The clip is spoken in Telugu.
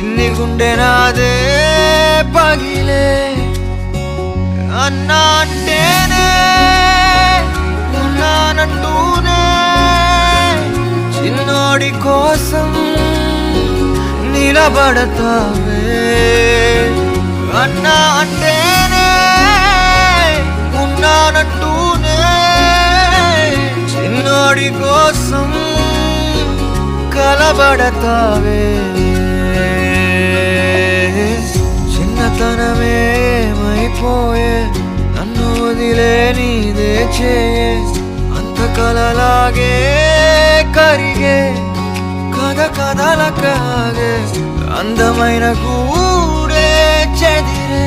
చిన్ని గుండె నాదే పగిలే అన్నా అంటేనే ఉన్నానంటూనే చిన్నోడి కోసం నిలబడతావే అన్నా అంటేనే ఉన్నానంటూనే చిన్నోడి కోసం కలబడతావే చిన్నతనమే ఏమైపోయే నన్ను వదిలే నీదే చేయే అంత కలలాగే కరిగే కథ కథలకాగే అందమైన గూడే చెదిరే